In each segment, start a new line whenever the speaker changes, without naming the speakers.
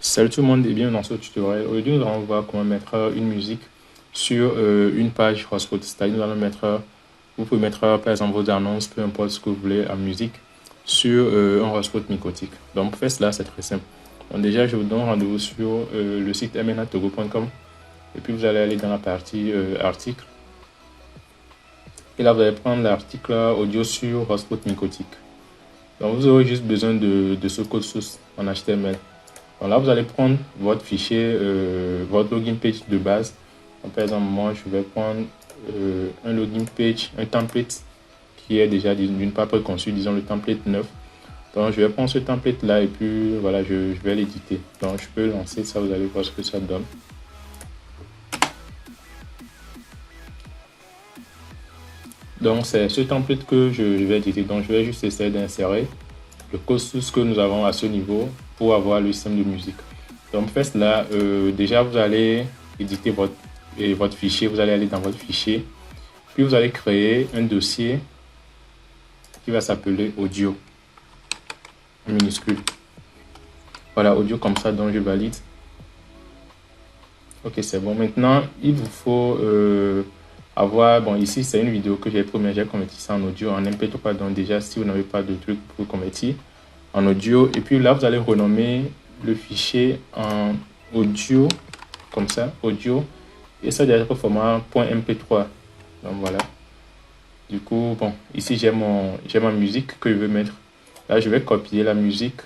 Salut tout le monde et bienvenue dans ce tutoriel. Aujourd'hui, nous allons voir comment mettre une musique sur une page hotspot. C'est-à-dire, vous pouvez mettre par exemple vos annonces, peu importe ce que vous voulez en musique, sur un hotspot Mycotic. Donc, pour faire cela, c'est très simple. Donc, déjà, je vous donne rendez-vous sur le site mnatogo.com et puis vous allez aller dans la partie article. Et là, vous allez prendre l'article audio sur hotspot Mycotic. Donc, vous aurez juste besoin de ce code source en HTML. Donc là, vous allez prendre votre fichier, votre login page de base. Donc, par exemple, moi, je vais prendre un login page, un template qui est déjà d'une part préconçu, disons le template 9. Donc, je vais prendre ce template-là et puis voilà, je vais l'éditer. Donc, je peux lancer ça, vous allez voir ce que ça donne. Donc, c'est ce template que je vais éditer. Donc, je vais juste essayer d'insérer le code source que nous avons à ce niveau pour avoir le système de musique. Donc, pour cela, déjà, vous allez éditer votre fichier. Vous allez aller dans votre fichier. Puis, vous allez créer un dossier qui va s'appeler audio en minuscule. Voilà, audio comme ça, donc je valide. Ok, c'est bon. Maintenant, il vous faut avoir... Bon, ici, c'est une vidéo que j'ai converti ça en audio, en MP3. Donc, déjà, si vous n'avez pas de truc pour convertir en audio. Et puis là, vous allez renommer le fichier en audio, comme ça, audio. Et ça doit être au format .mp3. Donc voilà. Du coup, bon, ici j'ai ma musique que je veux mettre. Là, je vais copier la musique.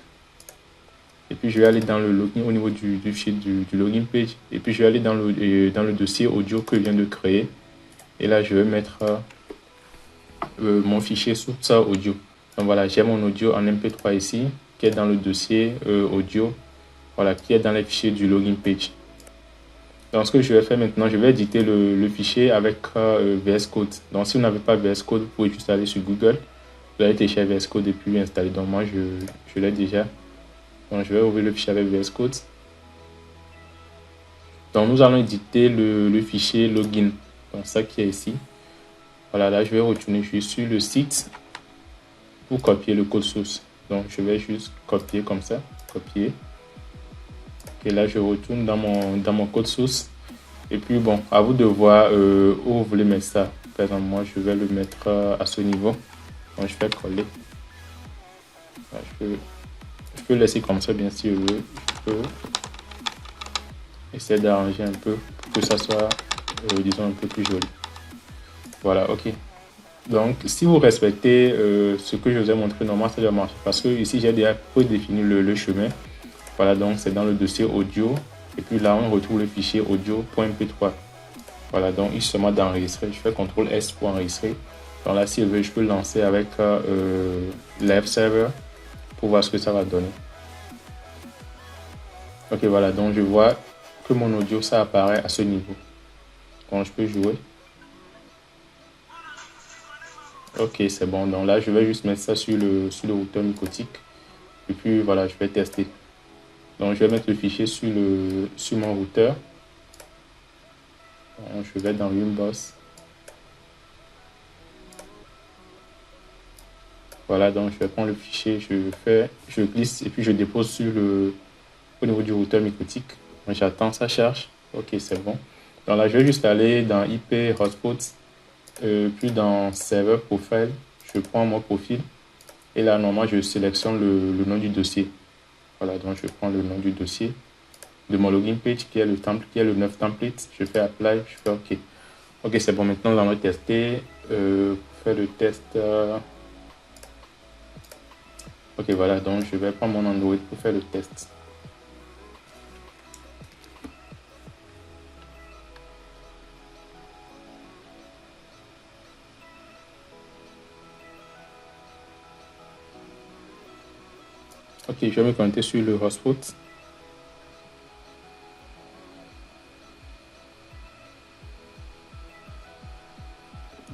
Et puis je vais aller dans le login au niveau du fichier du login page. Et puis je vais aller dans le dossier audio que je viens de créer. Et là, je vais mettre mon fichier sur ça audio. Donc voilà, j'ai mon audio en MP3 ici, qui est dans le dossier audio, voilà, qui est dans les fichiers du login page. Donc ce que je vais faire maintenant, je vais éditer le fichier avec VS Code. Donc si vous n'avez pas VS Code, vous pouvez juste aller sur Google, vous allez télécharger VS Code et puis l'installer. Donc moi, je l'ai déjà. Donc je vais ouvrir le fichier avec VS Code. Donc nous allons éditer le fichier login. Donc ça qui est ici. Voilà, là je vais retourner juste sur le site pour copier le code source. Donc je vais juste copier comme ça, copier. Et là je retourne dans mon code source. Et puis bon, à vous de voir où vous voulez mettre ça. Par exemple, moi je vais le mettre à ce niveau. Donc je vais coller. Là, je peux laisser comme ça bien sûr. Je peux essayer d'arranger un peu pour que ça soit, disons, un peu plus joli. Voilà, ok. Donc, si vous respectez ce que je vous ai montré, normalement, ça doit marcher. Parce que ici, j'ai déjà prédéfini le chemin. Voilà, donc c'est dans le dossier audio. Et puis là, on retrouve le fichier audio.mp3. Voilà, donc il se met d'enregistrer. Je fais CTRL S pour enregistrer. Donc là, si je veux, je peux lancer avec Live Server pour voir ce que ça va donner. Ok, voilà, donc je vois que mon audio, ça apparaît à ce niveau. Donc, je peux jouer. Ok, c'est bon. Donc là, je vais juste mettre ça sur le routeur Mycotic. Et puis voilà, je vais tester. Donc je vais mettre le fichier sur mon routeur. Donc, je vais dans Winboss. Voilà, donc je vais prendre le fichier, je glisse et puis je dépose au niveau du routeur Mycotic. Donc j'attends, ça charge. Ok, c'est bon. Donc là, je vais juste aller dans IP Hotspot. Puis dans Server Profile, je prends mon profil et là normalement je sélectionne le nom du dossier. Voilà, donc je prends le nom du dossier de mon login page qui est le 9 template. Je fais Apply, je fais OK. Ok, c'est bon, maintenant nous allons tester. Faire le test. Ok, voilà, donc je vais prendre mon Android pour faire le test. Ok, je vais me connecter sur le hotspot.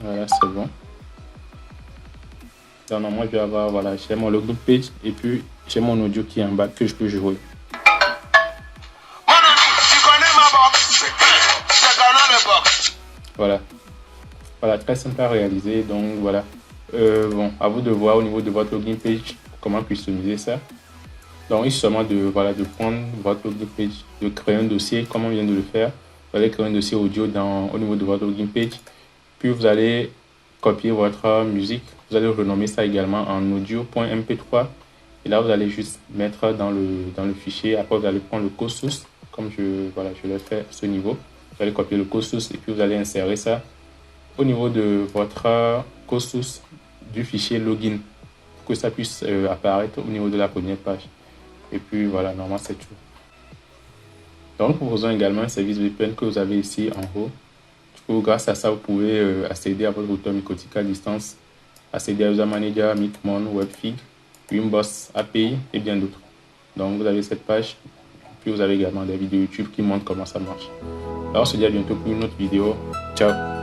Voilà, c'est bon. Donc, normalement, je vais avoir, voilà, j'ai mon login page et puis j'ai mon audio qui est en bas que je peux jouer. Voilà. Voilà, très simple à réaliser. Donc, voilà. Bon, à vous de voir au niveau de votre login page comment customiser ça. Donc, il suffit seulement de prendre votre login page, de créer un dossier comme on vient de le faire. Vous allez créer un dossier audio au niveau de votre login page. Puis, vous allez copier votre musique. Vous allez renommer ça également en audio.mp3. Et là, vous allez juste mettre dans le fichier. Après, vous allez prendre le code source, comme je l'ai fait à ce niveau. Vous allez copier le code source et puis vous allez insérer ça au niveau de votre code source du fichier login pour que ça puisse apparaître au niveau de la première page. Et puis voilà, normalement c'est tout. Donc nous proposons également un service VPN que vous avez ici en haut. Du coup, grâce à ça, vous pouvez accéder à votre routeur Mycotica à distance, accéder à User Manager, Micmon, Webfig, Wimboss, API et bien d'autres. Donc vous avez cette page, puis vous avez également des vidéos YouTube qui montrent comment ça marche. Alors on se dit à bientôt pour une autre vidéo. Ciao!